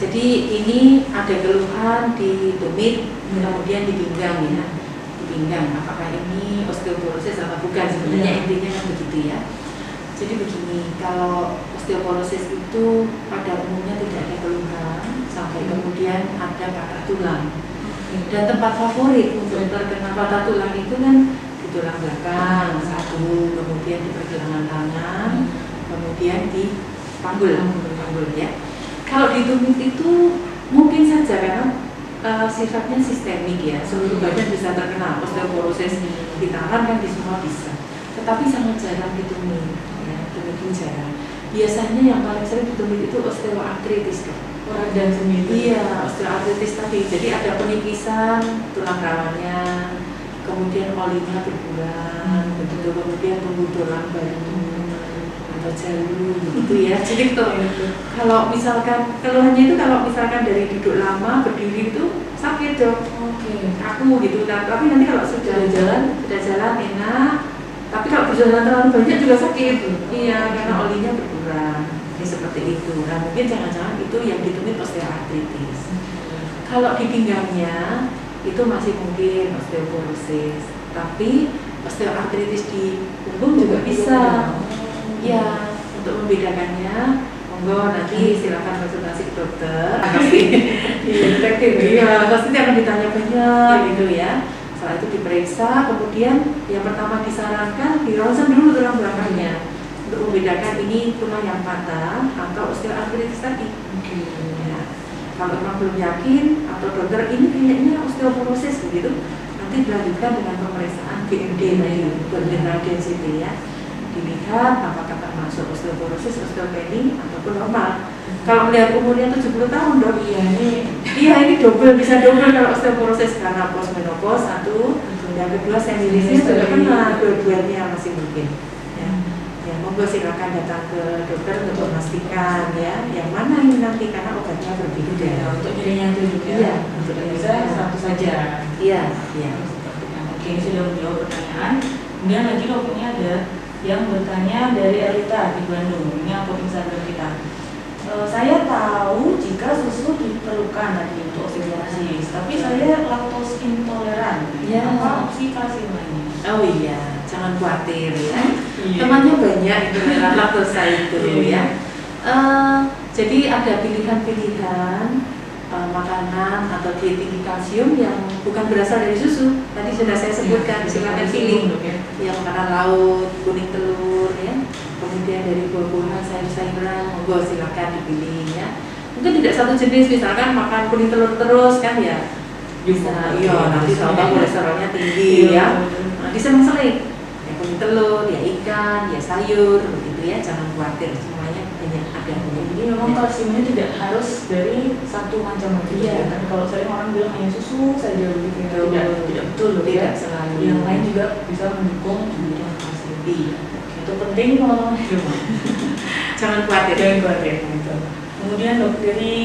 Jadi ini ada keluhan di tumit, kemudian di pinggang ya. Di pinggang, apakah ini osteoporosis atau bukan? Sebenarnya intinya kan begitu ya. Jadi begini, kalau osteoporosis itu pada umumnya tidak ada keluhan sampai kemudian ada patah tulang. Dan tempat favorit untuk terkena patah tulang itu kan di tulang belakang satu, kemudian di pergelangan tangan, kemudian di panggul ya. Kalau di tumit itu mungkin saja karena sifatnya sistemik ya, seluruh badan bisa terkena osteoporosis, di tangan kan di semua bisa. Tetapi sangat jarang di tumit, ya, tumit itu jarang. Biasanya yang paling sering di tumit itu osteoartritis dok. Radang sendiri. Iya, osteoartritis tadi. Jadi ada penipisan tulang rawannya, kemudian olinya berkurang, begitu, kemudian tumbuh tulang baru atau jalur gitu ya. Jadi kalau misalkan keluhannya itu kalau misalkan dari duduk lama berdiri itu sakit dok. Aku gitu. Nah, tapi nanti kalau sudah jalan enak. Tapi kalau berjalan terlalu banyak juga sakit. Iya, karena olinya berkurang. Ini seperti itu. Nah, mungkin jangan-jangan itu yang ditumit osteoartritis. Kalau di pinggangnya itu masih mungkin osteoporosis. Tapi osteoartritis di punggung juga bisa. Ya, untuk membedakannya, monggo nanti silakan konsultasi ke dokter. Detektif. Iya, pasti akan ditanya banyak gitu ya. Setelah itu diperiksa, kemudian yang pertama disarankan dironsen dulu tulang belakangnya untuk membedakan ini tulang yang patah atau osteoartritis tadi. Ya. Kalau memang belum yakin atau dokter ini kayaknya osteoporosis begitu, nanti dilanjutkan dengan pemeriksaan BMD bone mineral density ya. Dilihat apakah termasuk osteoporosis, osteopenia ataupun normal. Kalau melihat umurnya 70 tahun dok, ini double, bisa double kalau osteoporosis karena postmenopause satu, yang kedua senilisnya juga kena, dua-duanya masih mungkin. Ya, monggo silakan datang ke dokter untuk memastikan ya, yang mana ini nanti karena obatnya berbeda. Untuk dirinya itu juga. Iya, untuk bisa satu saja. Iya. Oke, ini sudah menjawab pertanyaan. Kemudian lagi dok, ini ada yang bertanya dari Elita di Bandung. Ini akun Instagram kita. Saya tahu jika susu diperlukan tadi untuk osteoporosis, tapi saya laktos intoleran. Ya. Apa opsi kalsium lainnya? Oh iya, jangan khawatir ya. Iya. Temannya banyak itu laktosa itu ya. Jadi ada pilihan-pilihan makanan atau diet tinggi kalsium yang bukan berasal dari susu. Tadi sudah saya sebutkan, silakan pilih. Yang makanan laut, kuning telur ya. Kemudian dari buah-buahan, sayur-sayuran, monggo silakan dipilih ya. Mungkin tidak satu jenis, misalkan makan kuning telur terus kan ya. Bisa, iya nanti tahu kolesterolnya tinggi ya. Nah, diseling-seling. Ya kuning telur, ya ikan, ya sayur, begitu ya. Jangan khawatir, semuanya banyak ada. Jadi memang kalsiumnya tidak harus dari satu macam aja. Iya. Tapi kalau sering orang bilang hanya susu saja begitu, tidak betul loh Tidak ya. selalu. Yang lain juga bisa mendukung kebutuhan kalsium. Iya. Itu penting kalau di rumah. Jangan khawatir. Jangan khawatir. Gitu. Kemudian dok, dari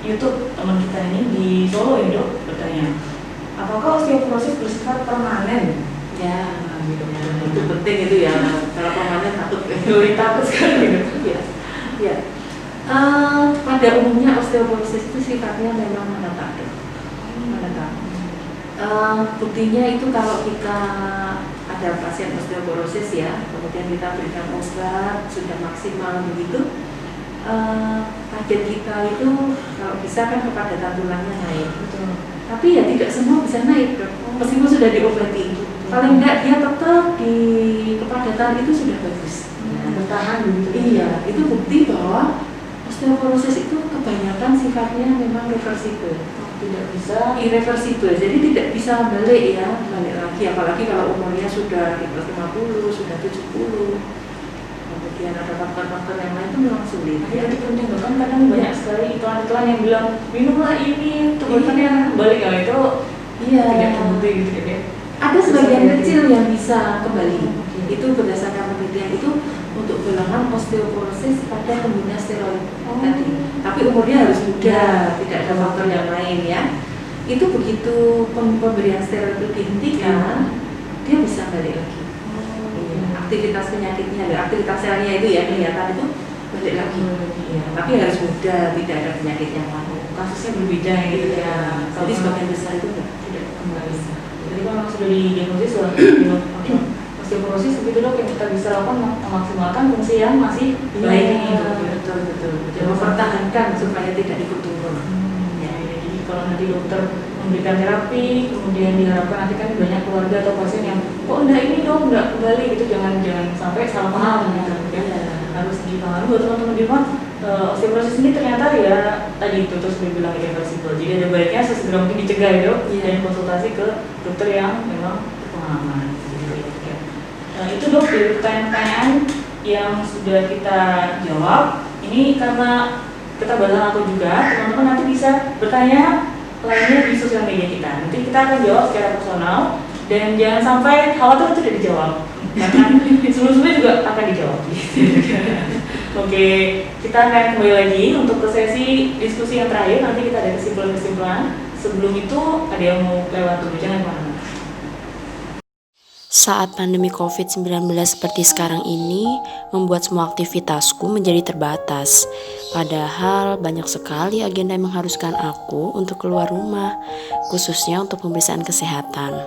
YouTube teman kita ini di Solo ya dok bertanya, apakah osteoporosis bersifat permanen? Ya, gitu. itu penting itu ya. Kalau permanen takut. Takut sekali gitu. Ya. Ya. Pada umumnya osteoporosis itu sifatnya memang menetap. Buktinya itu kalau kita ada pasien osteoporosis ya, kemudian kita berikan obat sudah maksimal begitu, target kita itu kalau bisa kan kepadatan tulangnya naik. Betul. Tapi ya tidak semua bisa naik dok, meskipun sudah diobati. Paling enggak dia tetap di kepadatan itu sudah bagus. Bertahan begitu. Iya, itu bukti bahwa osteoporosis itu kebanyakan sifatnya memang reversible. Tidak bisa Irreversible, jadi tidak bisa balik ya, balik lagi. Apalagi kalau umurnya sudah di atas 50, sudah 70. Kemudian ada faktor-faktor yang lain itu memang sulit. Ya, itu penting bahkan kadang banyak sekali iklan-iklan yang bilang minumlah ini, tubuhnya balik kalau itu Iya. tidak terbukti gitu ya. Ada sebagian Bisa kecil yang bisa kembali. Oke. Itu berdasarkan penelitian itu untuk golongan osteoporosis pada pengguna steroid tadi. Tapi umurnya harus muda, tidak ada faktor yang lain ya. Itu begitu pemberian steroid itu dihentikan, dia bisa balik lagi. Aktivitas penyakitnya, aktivitas selnya itu ya kelihatan itu balik lagi. Iya. Tapi harus muda, tidak ada penyakit yang lain. Kasusnya berbeda ya gitu ya. Jadi sebagian besar itu tidak kembali. Jadi kalau sudah didiagnosis osteoporosis begitu dok, yang kita bisa lakukan memaksimalkan fungsi yang masih baik ini. Betul. Mempertahankan supaya tidak ikut turun. Jadi kalau nanti dokter memberikan terapi, kemudian diharapkan nanti kan banyak keluarga atau pasien yang kok enggak ini dong, enggak kembali gitu, jangan sampai salah paham gitu ya. Harus dipahami buat teman-teman di rumah, osteoporosis ini ternyata ya tadi itu terus dibilang irreversible. Jadi ada baiknya sesegera mungkin dicegah ya dok, dan konsultasi ke dokter yang memang berpengalaman. Itu dok dari pertanyaan-pertanyaan yang sudah kita jawab. Ini karena kita bahas aku juga, teman-teman nanti bisa bertanya lainnya di sosial media kita. Nanti kita akan jawab secara personal dan jangan sampai khawatir tidak dijawab, karena sebelum-sebelumnya juga akan dijawab. Oke, kita akan kembali lagi untuk ke sesi diskusi yang terakhir. Nanti kita ada kesimpulan-kesimpulan. Sebelum itu ada yang mau lewat dulu, jangan kemana-mana. Saat pandemi COVID-19 seperti sekarang ini membuat semua aktivitasku menjadi terbatas. Padahal banyak sekali agenda yang mengharuskan aku untuk keluar rumah, khususnya untuk pemeriksaan kesehatan.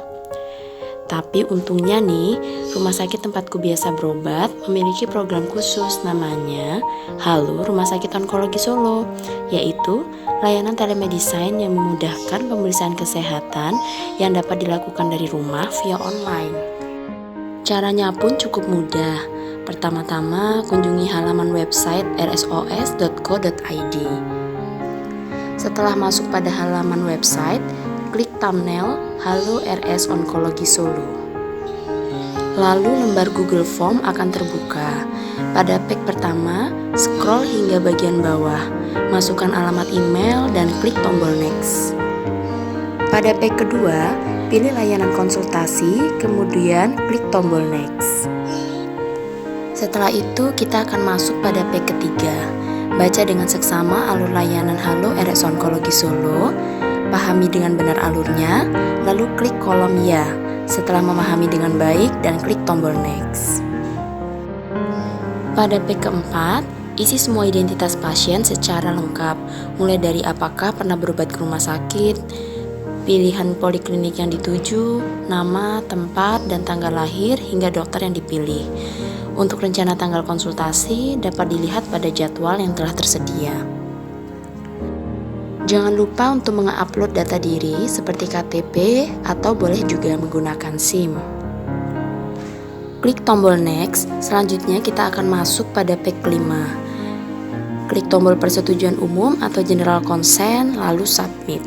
Tapi untungnya nih, rumah sakit tempatku biasa berobat memiliki program khusus namanya Halo Rumah Sakit Onkologi Solo, yaitu layanan telemedicine yang memudahkan pemeriksaan kesehatan yang dapat dilakukan dari rumah via online. Caranya pun cukup mudah. Pertama-tama kunjungi halaman website rsos.co.id. Setelah masuk pada halaman website, klik thumbnail Halo RS Onkologi Solo. Lalu lembar Google Form akan terbuka. Pada page pertama, scroll hingga bagian bawah, masukkan alamat email dan klik tombol next. Pada page kedua, pilih layanan konsultasi, kemudian klik tombol next. Setelah itu, kita akan masuk pada page ketiga. Baca dengan seksama alur layanan Halo RS Onkologi Solo, pahami dengan benar alurnya, lalu klik kolom ya. Setelah memahami dengan baik dan klik tombol next. Pada page keempat, isi semua identitas pasien secara lengkap, mulai dari apakah pernah berobat ke rumah sakit, pilihan poliklinik yang dituju, nama, tempat, dan tanggal lahir hingga dokter yang dipilih. Untuk rencana tanggal konsultasi dapat dilihat pada jadwal yang telah tersedia. Jangan lupa untuk mengupload data diri seperti KTP atau boleh juga menggunakan SIM. Klik tombol next, selanjutnya kita akan masuk pada page 5. Klik tombol persetujuan umum atau general consent, lalu submit.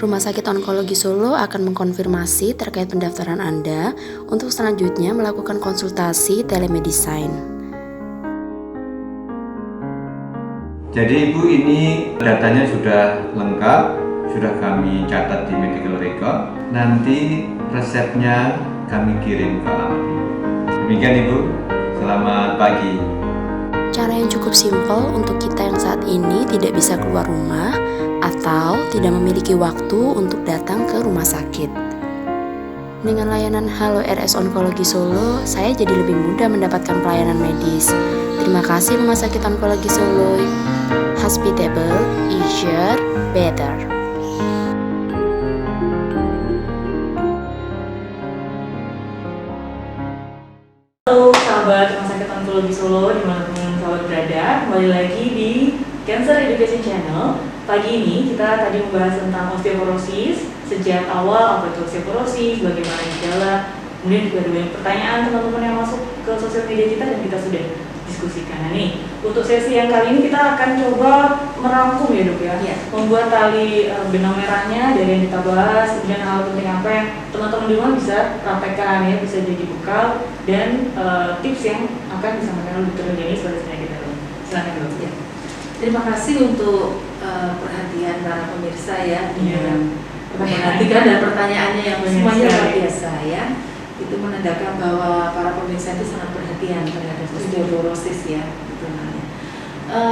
Rumah Sakit Onkologi Solo akan mengkonfirmasi terkait pendaftaran Anda untuk selanjutnya melakukan konsultasi telemedicine. Jadi Ibu, ini datanya sudah lengkap, sudah kami catat di medical record. Nanti resepnya kami kirim ke AMPI. Demikian Ibu, selamat pagi. Cara yang cukup simpel untuk kita yang saat ini tidak bisa keluar rumah atau tidak memiliki waktu untuk datang ke rumah sakit. Dengan layanan Halo RS Onkologi Solo, saya jadi lebih mudah mendapatkan pelayanan medis. Terima kasih Rumah Sakit Onkologi Solo. Hospitable, easier, better. Halo sahabat Rumah Sakit Onkologi Solo dimanapun sahabat berada, kembali lagi di Cancer Education Channel. Pagi ini kita tadi membahas tentang osteoporosis, sejak awal apa itu osteoporosis, bagaimana gejala, kemudian juga ada banyak pertanyaan teman-teman yang masuk ke sosial media kita dan kita sudah diskusikan. Nah nih, untuk sesi yang kali ini kita akan coba merangkum ya dok ya, membuat tali benang merahnya dari yang kita bahas, kemudian hal penting apa yang teman-teman di rumah bisa praktekkan ya, bisa jadi bekal dan tips yang akan disampaikan oleh Dr. Jenny sebagai penyakit. Silakan dok. Terima kasih untuk perhatian para pemirsa ya, dengan memperhatikan dan pertanyaannya yang semuanya luar biasa ya. Itu menandakan bahwa para pemirsa itu sangat perhatian terhadap osteoporosis ya. Itu namanya.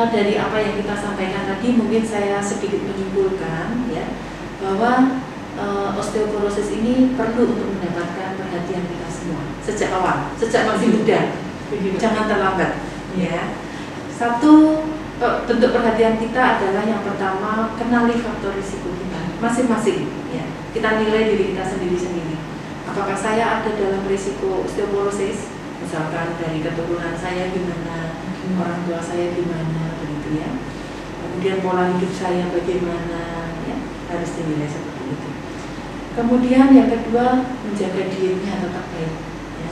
Dari apa yang kita sampaikan tadi, mungkin saya sedikit menyimpulkan ya bahwa osteoporosis ini perlu untuk mendapatkan perhatian kita semua sejak awal, sejak masih muda. Jangan terlambat ya. Satu bentuk perhatian kita adalah yang pertama, kenali faktor risiko kita masing-masing ya. Kita nilai diri kita sendiri-sendiri. Apakah saya ada dalam risiko osteoporosis? Misalkan dari keturunan saya gimana, orang tua saya gimana, begitu ya. Kemudian pola hidup saya bagaimana ya, harus dinilai seperti itu. Kemudian yang kedua, menjaga dietnya tetap baik ya,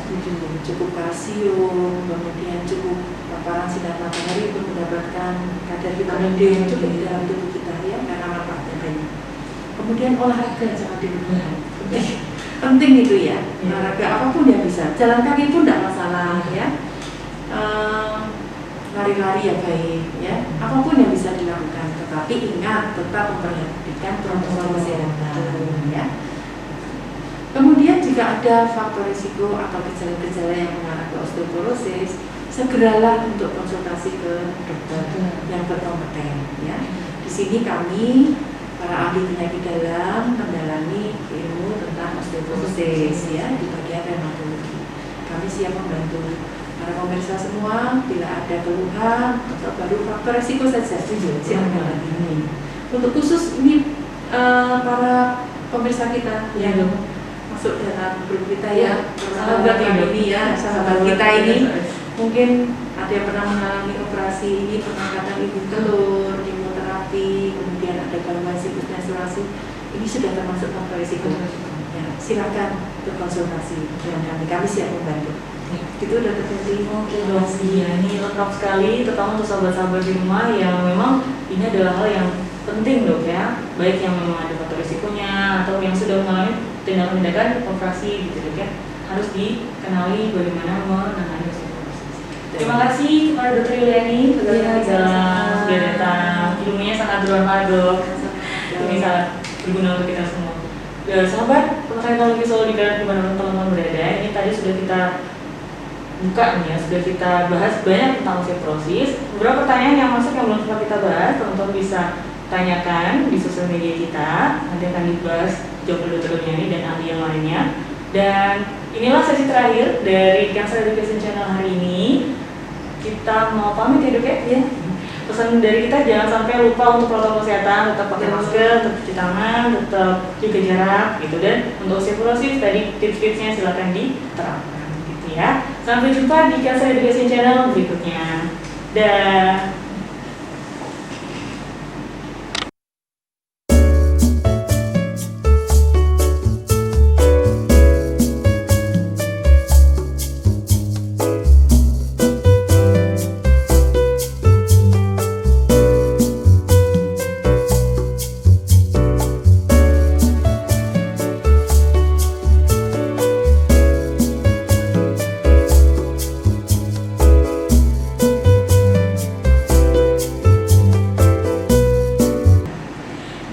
cukup kalsium, kemudian cukup paparan sinar matahari untuk mendapatkan kadar vitamin D yang cukup di dalam tubuh kita ya, karena manfaatnya banyak. Kemudian olahraga jangan dilupakan, penting itu ya. Olahraga apapun yang bisa, jalan kaki pun tidak masalah ya, lari-lari ya baik ya, apapun yang bisa dilakukan. Tetapi ingat tetap memperhatikan protokol kesehatan ya. Kemudian jika ada faktor risiko atau gejala-gejala yang mengarah ke osteoporosis, segeralah untuk konsultasi ke dokter yang berkompeten ya. Di sini kami para ahli penyakit dalam mendalami ilmu tentang osteoporosis ya, di bagian reumatologi. Kami siap membantu para pemirsa semua bila ada keluhan atau baru faktor risiko saja. Silakan ini. Untuk khusus ini para pemirsa kita yang masuk dalam grup kita ya, sahabat ini ya, sahabat kita ini mungkin ada yang pernah mengalami operasi ini, pengangkatan ibu telur, kemoterapi, kemudian ada gangguan siklus menstruasi, ini sudah termasuk faktor risiko. Ya, silakan berkonsultasi dengan kami siap membantu. Itu udah terjadi. Oke dok, iya ini lengkap sekali, terutama untuk sahabat-sahabat di rumah yang memang ini adalah hal yang penting dok ya, baik yang memang ada faktor risikonya atau yang sudah mengalami tindakan operasi gitu dok ya, harus dikenali bagaimana menangani osteoporosis. Terima kasih kepada Dr. Yuliani sudah datang, ilmunya sangat bermanfaat dok, ini sangat berguna untuk kita semua. Ya, sahabat, pengetahuan Solo di mana teman-teman berada, ini tadi sudah kita buka nih ya, sudah kita bahas banyak tentang osteoporosis. Beberapa pertanyaan yang masuk yang belum sempat kita bahas, teman-teman bisa tanyakan di sosial media kita, nanti akan dibahas jawab Dr. Yuliani dan ahli yang lainnya. Dan inilah sesi terakhir dari Cancer Education Channel hari ini. Kita mau pamit ya dok ya? Pesan dari kita, jangan sampai lupa untuk protokol kesehatan, tetap pakai masker, tetap cuci tangan, tetap jaga jarak gitu. Dan untuk osteoporosis tadi tips-tipsnya silakan diterapkan gitu ya. Sampai jumpa di Cancer Education Channel berikutnya. Dah.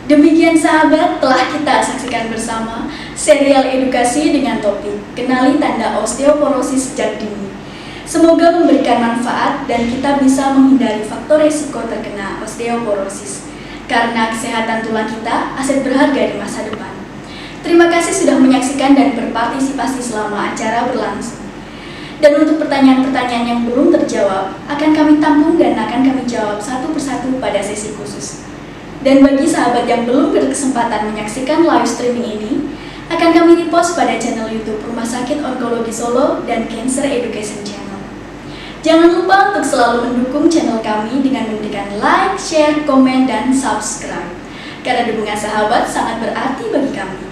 Demikian sahabat, telah kita saksikan bersama serial edukasi dengan topik Kenali Tanda Osteoporosis Sejak Dini. Semoga memberikan manfaat dan kita bisa menghindari faktor risiko terkena osteoporosis, karena kesehatan tulang kita aset berharga di masa depan. Terima kasih sudah menyaksikan dan berpartisipasi selama acara berlangsung. Dan untuk pertanyaan-pertanyaan yang belum terjawab, akan kami tampung dan akan kami jawab satu persatu pada sesi khusus. Dan bagi sahabat yang belum berkesempatan menyaksikan live streaming ini, akan kami repost pada channel YouTube Rumah Sakit Onkologi Solo dan Cancer Education Channel. Jangan lupa untuk selalu mendukung channel kami dengan memberikan like, share, komen, dan subscribe. Karena dukungan sahabat sangat berarti bagi kami.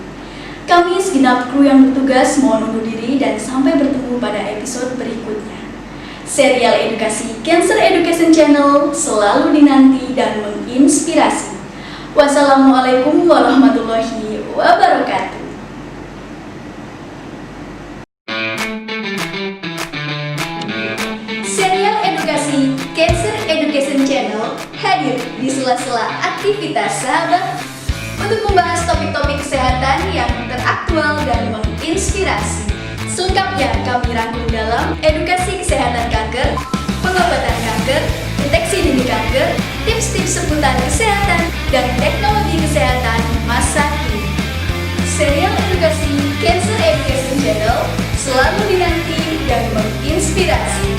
Kami segenap kru yang bertugas mohon undur diri dan sampai bertemu pada episode berikutnya. Serial edukasi Cancer Education Channel selalu dinanti dan menginspirasi. Wassalamualaikum warahmatullahi wabarakatuh. Serial edukasi Cancer Education Channel Channel hadir di sela-sela aktivitas sahabat untuk membahas topik-topik kesehatan yang teraktual dan menginspirasi. Selengkapnya kami rangkum dalam edukasi kesehatan kanker, pengobatan kanker, deteksi dini kanker, tips-tips seputar kesehatan, dan teknologi kesehatan masa kini. Serial edukasi Cancer Education Channel selalu dinanti dan menginspirasi.